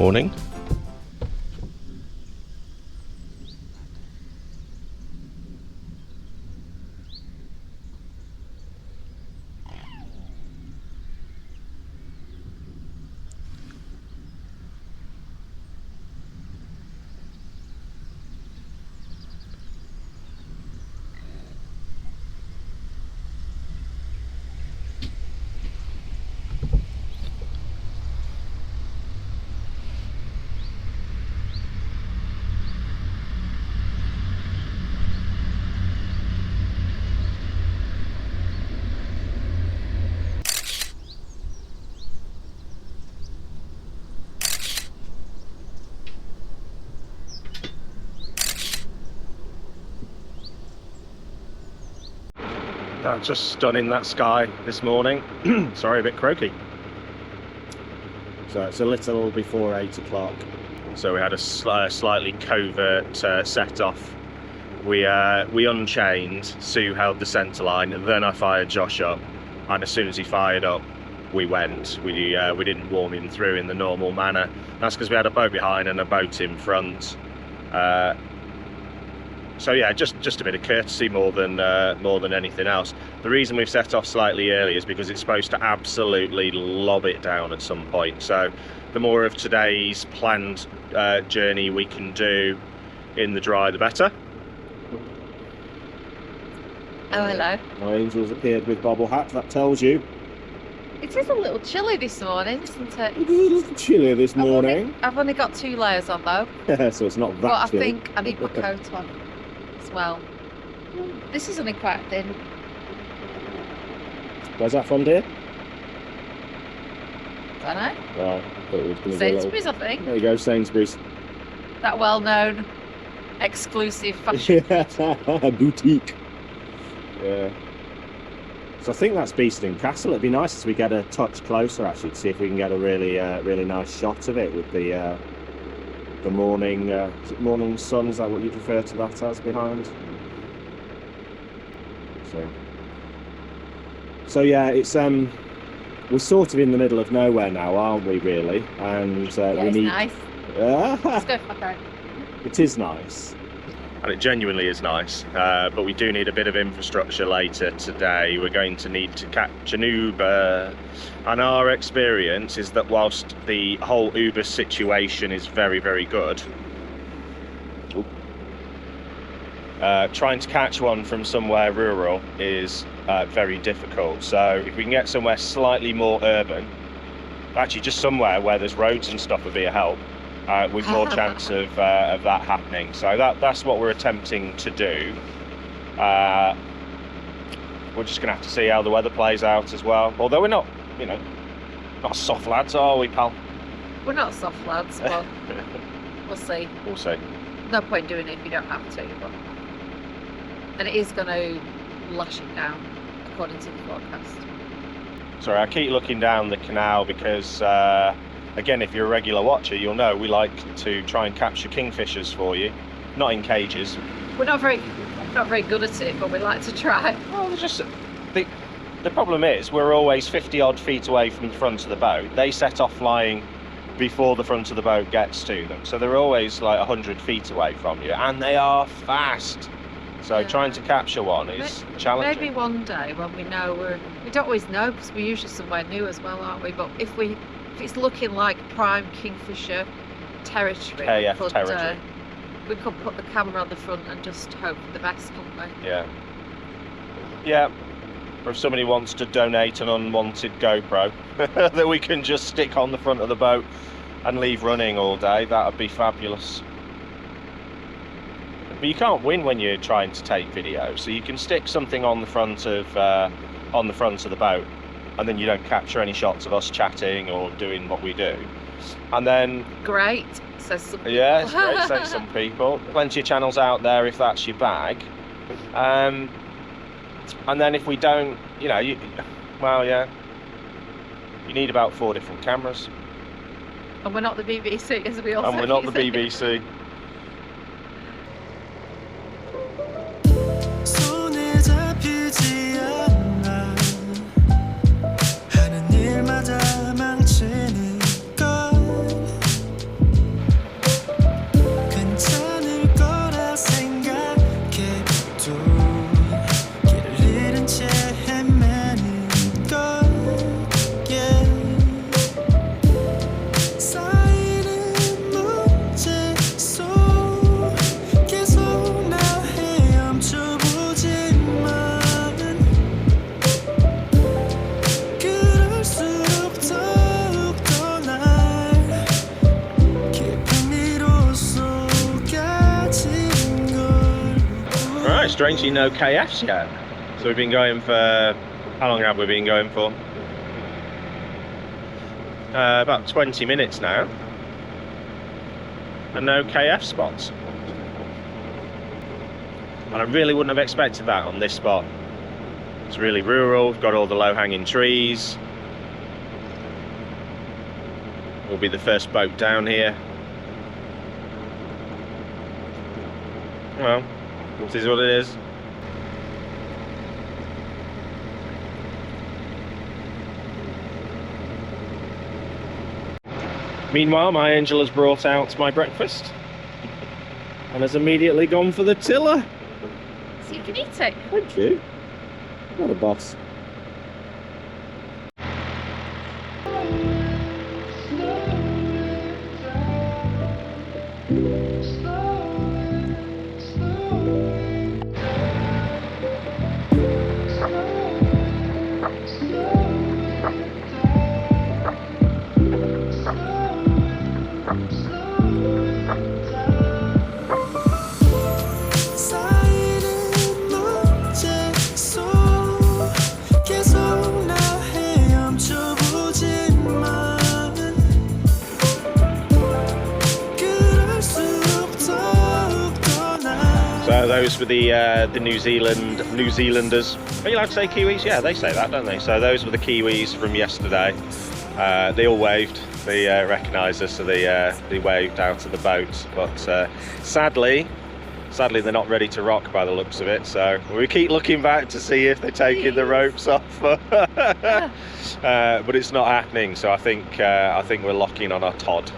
morning. Just stunning that sky this morning. Sorry, a bit croaky. So it's a little before 8 o'clock. So we had a slightly covert set off. We unchained, Sue held the centre line, and then I fired Josh up, and as soon as he fired up, we went. We didn't warm him through in the normal manner. That's because we had a boat behind and a boat in front. So yeah, just a bit of courtesy more than anything else. The reason we've set off slightly early is because it's supposed to absolutely lob it down at some point. So the more of today's planned journey we can do in the dry, the better. Oh, hello. My angels appeared with bobble hat. That tells you. It is a little chilly this morning, isn't it? It is a little chilly this morning. I've only got 2 layers on though. Yeah, so it's not that but I chilly. think I need my coat on as well. This is only quite thin. Where's that from, dear? Don't know. Right, thought it was going to be a Sainsbury's, I think. There you go, Sainsbury's. That well-known exclusive fashion. Boutique. Yeah. So I think that's Beeston Castle. It'd be nice as we get a touch closer, actually, to see if we can get a really nice shot of it with the morning. Is it morning sun? Is that what you refer to that as behind? So yeah, it's we're sort of in the middle of nowhere now, aren't we? Really, and Yeah, we it's need. nice. Let's go for my coat. It is nice. And it genuinely is nice, but we do need a bit of infrastructure later today. We're going to need to catch an Uber, and our experience is that whilst the whole Uber situation is very, very good, trying to catch one from somewhere rural is very difficult. So if we can get somewhere slightly more urban, actually just somewhere where there's roads and stuff would be a help. With more chance of that happening. So that's what we're attempting to do. We're just going to have to see how the weather plays out as well. Although we're not, not soft lads, are we, pal? We're not soft lads, but we'll see. We'll see. No point doing it if you don't have to. But... And it is going to lash it down, according to the forecast. Sorry, I keep looking down the canal because... again, if you're a regular watcher, you'll know we like to try and capture kingfishers for you, not in cages. We're not very good at it, but we like to try. Well, just the problem is we're always 50 odd feet away from the front of the boat. They set off flying before the front of the boat gets to them, so they're always like 100 feet away from you, and they are fast. So yeah. Trying to capture one is challenging. Maybe one day when we know we don't always know because we're usually somewhere new as well, aren't we? But if it's looking like prime kingfisher territory, we could put the camera on the front and just hope for the best, couldn't we? Yeah. Or if somebody wants to donate an unwanted GoPro that we can just stick on the front of the boat and leave running all day, that would be fabulous. But you can't win when you're trying to take video, so you can stick something on the front of the boat, and then you don't capture any shots of us chatting or doing what we do. And then... Great, says some people. Yeah, it's great, says some people. Plenty of channels out there if that's your bag. And then if we don't, you need about 4 different cameras. And we're not the BBC, as we all say. And we're not the BBC. Right, strangely no KFs yet. So we've been going for, how long have we been going for? About 20 minutes now. And no KF spots. And I really wouldn't have expected that on this spot. It's really rural, we've got all the low-hanging trees. We'll be the first boat down here. Well, this is what it is. Meanwhile, my angel has brought out my breakfast and has immediately gone for the tiller. So you can eat it. Thank you. What a boss. So those were the New Zealanders. Are you allowed to say Kiwis? Yeah, they say that, don't they? So those were the Kiwis from yesterday. They all waved. They recognised us, so they waved out of the boat. But sadly, they're not ready to rock by the looks of it. So we keep looking back to see if they're taking the ropes off. But it's not happening. So I think we're locking on our Todd.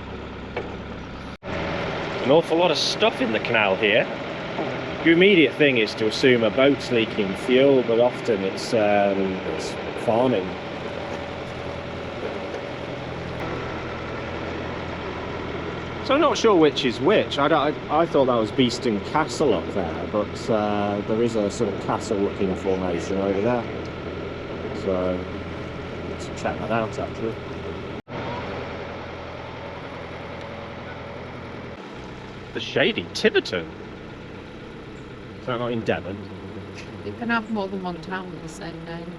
An awful lot of stuff in the canal here. Your immediate thing is to assume a boat's leaking fuel, but often it's farming. So I'm not sure which is which. I thought that was Beeston Castle up there, but there is a sort of castle-looking formation over there. So let's check that out, actually. The shady Tiverton. Is that not in Devon? You can have more than one town with the same name.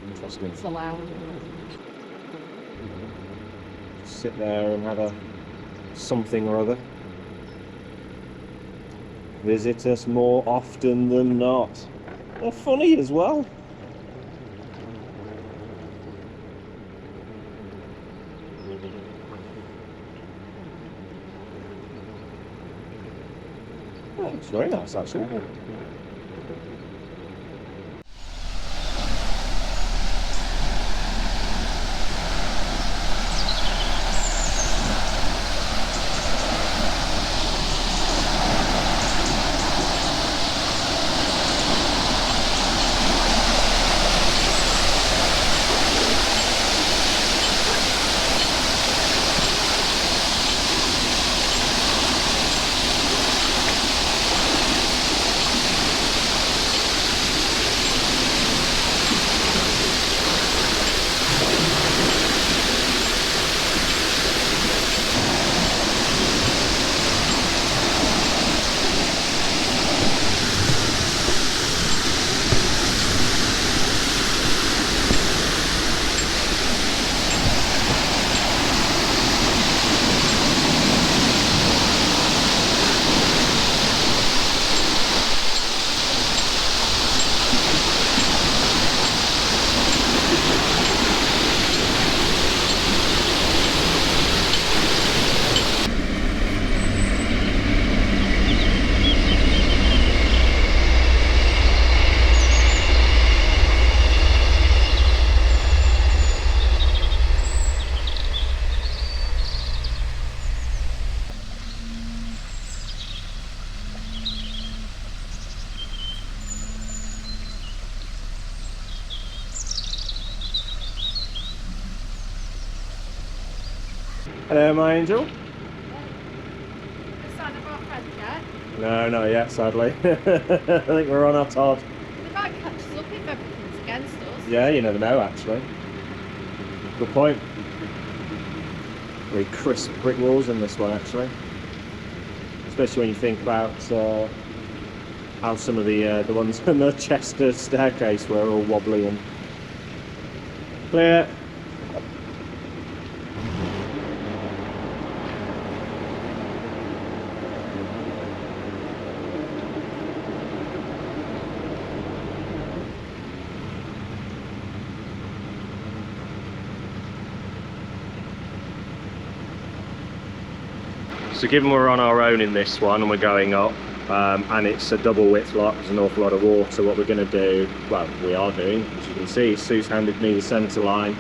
Interesting. It's allowed. Sit there and have a something or other. Visit us more often than not. They're funny as well. Oh, it's very nice actually. Hello, my angel. The sign of our friend yet? No, not yet, sadly. I think we're on our Todd. They might catch us up if everything's against us. Yeah, you never know, actually. Good point. Very crisp brick walls in this one, actually. Especially when you think about how some of the ones on the Chester staircase were all wobbly and clear. So given we're on our own in this one and we're going up, and it's a double width lock, there's an awful lot of water, what we're going to do, well, we are doing, as you can see, Sue's handed me the centre line.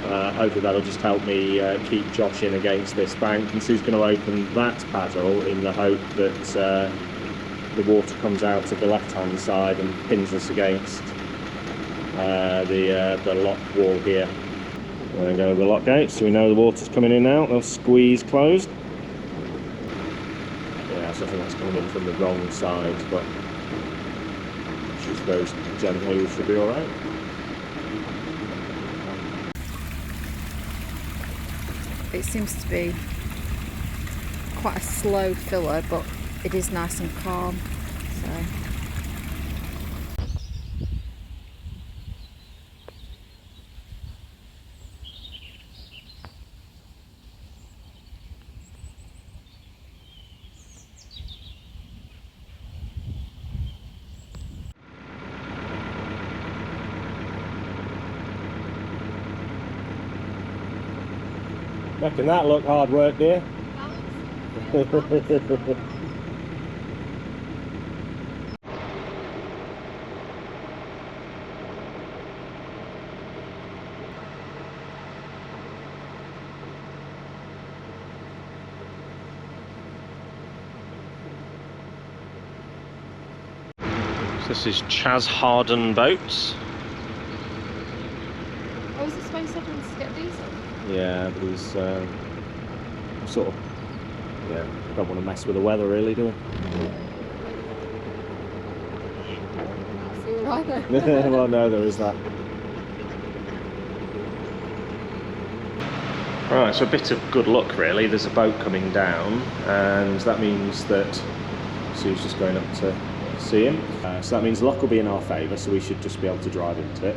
Hopefully that'll just help me keep Josh in against this bank, and Sue's going to open that paddle in the hope that the water comes out to the left hand side and pins us against the lock wall here. We're going to go with the lock gates so we know the water's coming in now. They'll squeeze closed. So I think that's coming in from the wrong side, but she suppose gently we should be alright. It seems to be quite a slow filler, but it is nice and calm. So. Reckon that look hard work, dear? So this is Chas Harden Boats. Oh, is this where you said you wanted to get diesel? Yeah, but he's sort of, yeah, don't want to mess with the weather really, do we? Not feeling either. Well, no, there is that. Right, so a bit of good luck really. There's a boat coming down, and that means that Sue's just going up to see him. So that means luck will be in our favour, so we should just be able to drive into it.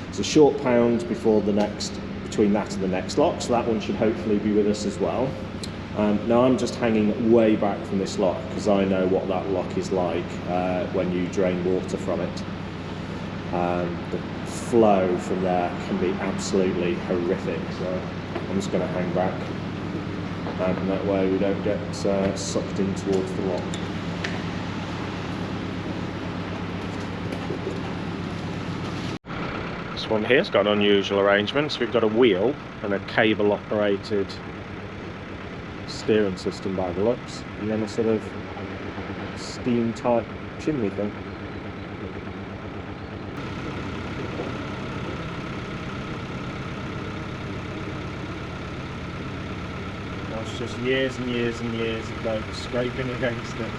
It's a short pound before the next, between that and the next lock, so that one should hopefully be with us as well. Now I'm just hanging way back from this lock because I know what that lock is like when you drain water from it. The flow from there can be absolutely horrific, so I'm just going to hang back, and that way we don't get sucked in towards the lock. This one here's got unusual arrangements. We've got a wheel and a cable operated Steering system by the looks, and then a sort of steam type chimney thing. That's just years and years and years of boats scraping against it.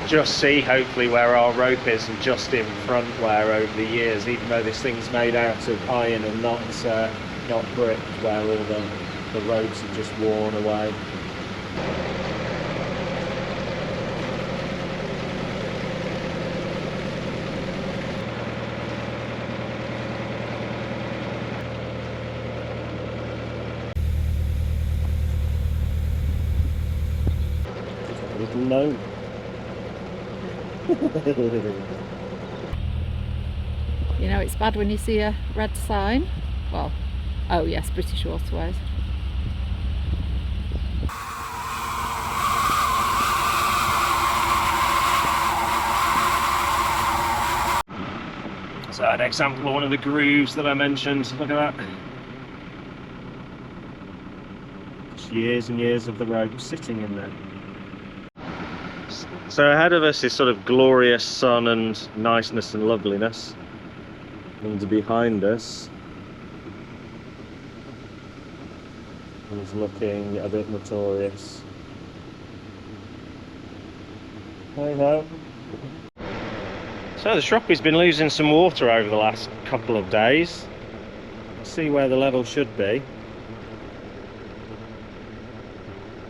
Just see hopefully where our rope is, and just in front where over the years, even though this thing's made out of iron and not brick, where all the ropes have just worn away. Just a little note. You know, it's bad when you see a red sign. Well, oh yes, British Waterways. So an example of one of the grooves that I mentioned. Look at that. Just years and years of the rope sitting in there. So ahead of us is sort of glorious sun and niceness and loveliness. And behind us is looking a bit notorious. Hey ho. So the Shropshire's been losing some water over the last couple of days. see where the level should be.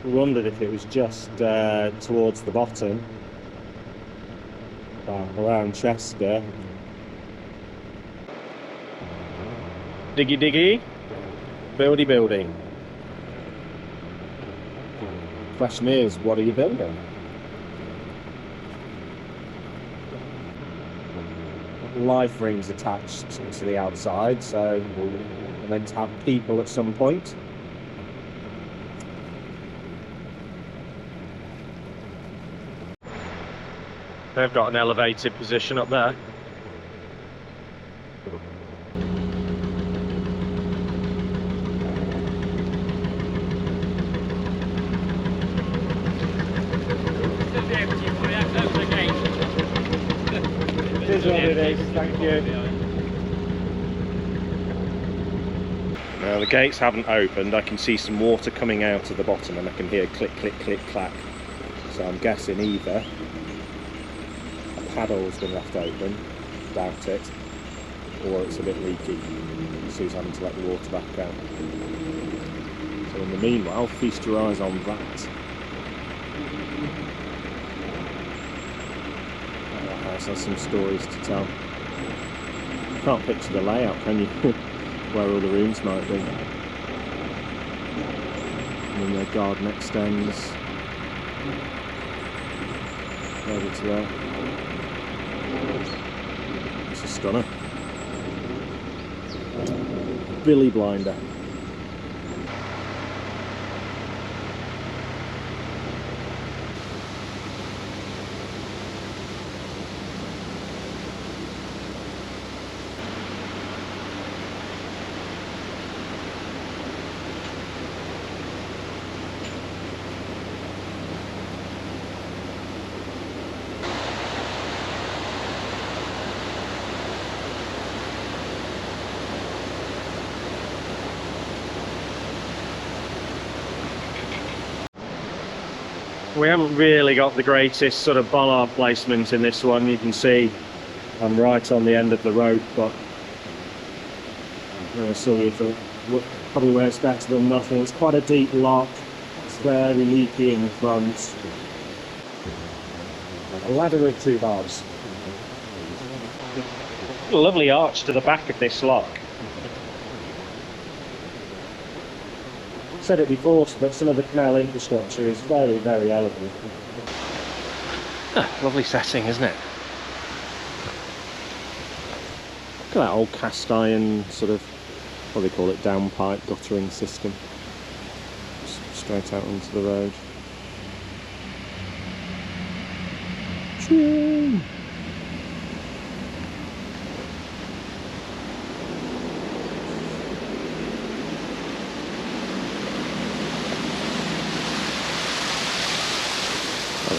We wondered if it was just towards the bottom, around Chester. Diggy diggy, buildy building. Question is, what are you building? Life rings attached to the outside, so we're meant to have people at some point. They've got an elevated position up there. Thank you. Now the gates haven't opened. I can see some water coming out of the bottom and I can hear click, click, click, clack. So I'm guessing either a paddle's been left open, doubt it, or it's a bit leaky. Sue's having to let the water back out. So in the meanwhile, feast your eyes on that. That house has some stories to tell. You can't picture the layout, can you? Where all the rooms might be. And then their garden extends over to there. It's a stunner. Billy Blinder. We haven't really got the greatest sort of bollard placement in this one. You can see I'm right on the end of the road, but probably where it's better than nothing. It's quite a deep lock. It's very leaky in front. A ladder with 2 bars. A lovely arch to the back of this lock. Said it before, but some of the canal infrastructure is very, very elegant. Lovely setting, isn't it? Look at that old cast iron sort of, what do they call it, downpipe guttering system. Straight out onto the road. Choo!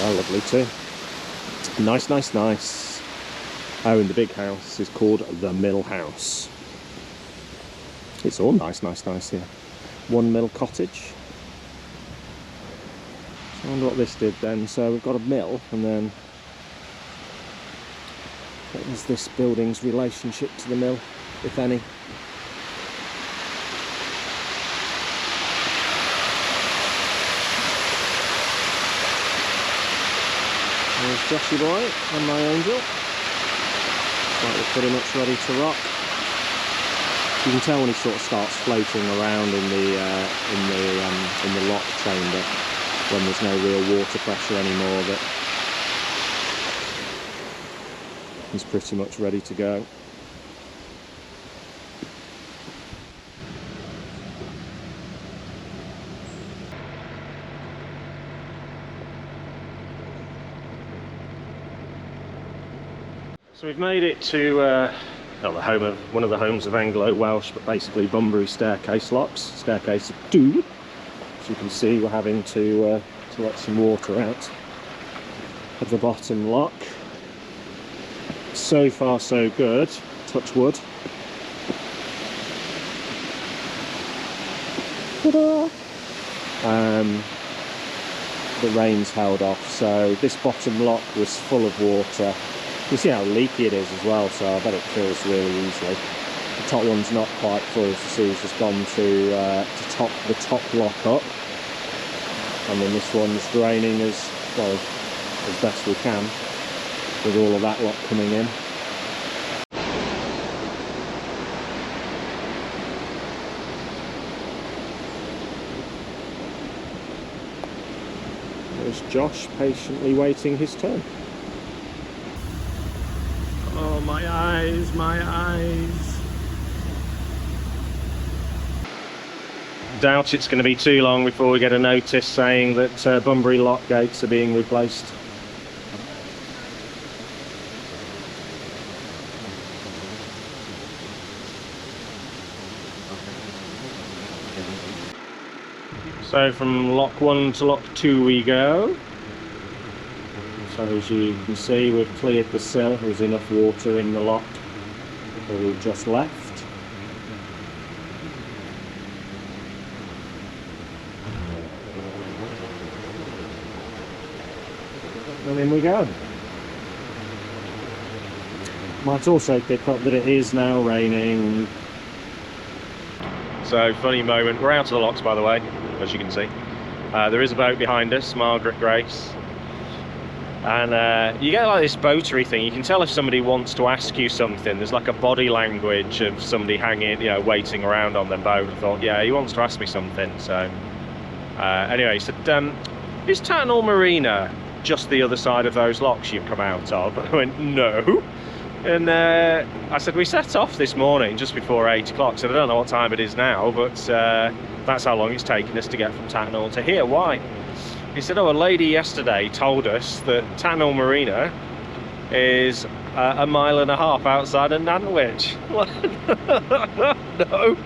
Oh, lovely too. Nice, nice, nice. Oh, and the big house is called the Mill House. It's all nice, nice, nice here. 1 mill cottage. So I wonder what this did then. So we've got a mill, and then what was this building's relationship to the mill, if any? There's Joshy boy and my angel. Right, we're pretty much ready to rock. You can tell when he sort of starts floating around in the lock chamber when there's no real water pressure anymore, that he's pretty much ready to go. So we've made it to well, the home of one of the homes of Anglo-Welsh, but basically Bunbury staircase locks, staircase of 2. As you can see, we're having to let some water out of the bottom lock. So far so good, touch wood. Ta-da! The rain's held off, so this bottom lock was full of water. You see how leaky it is as well, so I bet it fills really easily. The top one's not quite full, so Sue's just gone to top the top lock up, and then this one's draining as well as best we can with all of that lot coming in. There's Josh patiently waiting his turn. Oh, my eyes, my eyes. Doubt it's going to be too long before we get a notice saying that Bunbury lock gates are being replaced. So from lock 1 to lock 2 we go. So as you can see, we've cleared the sill. There's enough water in the lock that we've just left. And in we go. Might also pick up that it is now raining. So funny moment. We're out of the locks, by the way, as you can see. There is a boat behind us, Margaret Grace. And you get like this boatery thing. You can tell if somebody wants to ask you something. There's like a body language of somebody hanging, you know, waiting around on their boat. I thought, yeah, he wants to ask me something. So anyway, he said, is Tattenhall Marina just the other side of those locks you've come out of? I went, no. And I said, we set off this morning just before 8 o'clock. So I don't know what time it is now, but that's how long it's taken us to get from Tattenhall to here. Why? He said, oh, a lady yesterday told us that Tattenhall Marina is a mile and a half outside of Nantwich. No,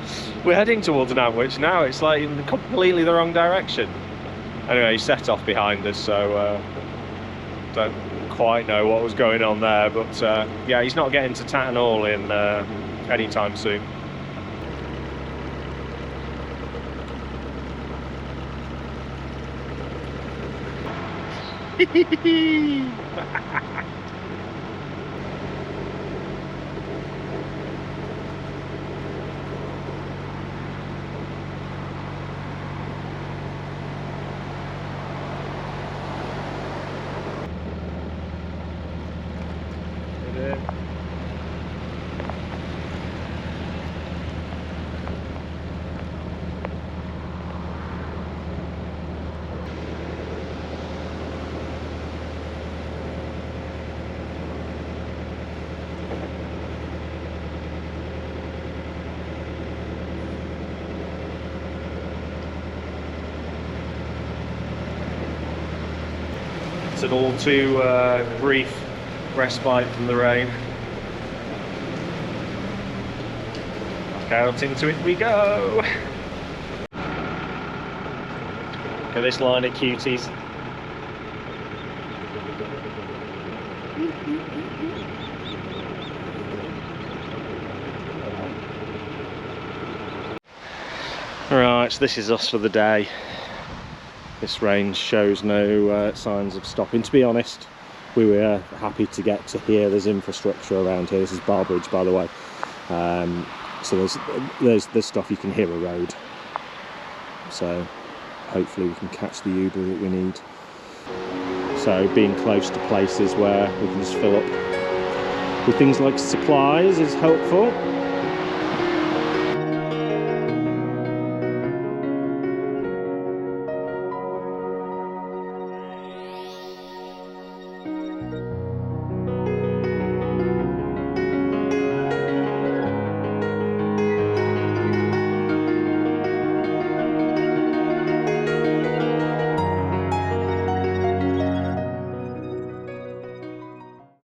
we're heading towards Nantwich now. It's like in completely the wrong direction. Anyway, he set off behind us, so don't quite know what was going on there, but yeah, he's not getting to Tattenhall in any time soon. It's an all too brief respite from the rain. Back out into it we go. Look at this line of cuties. Right, so this is us for the day. This rain shows no signs of stopping. To be honest, we were happy to get to here. There's infrastructure around here. This is Barbridge, by the way. So there's stuff. You can hear a road. So hopefully we can catch the Uber that we need. So being close to places where we can just fill up with things like supplies is helpful.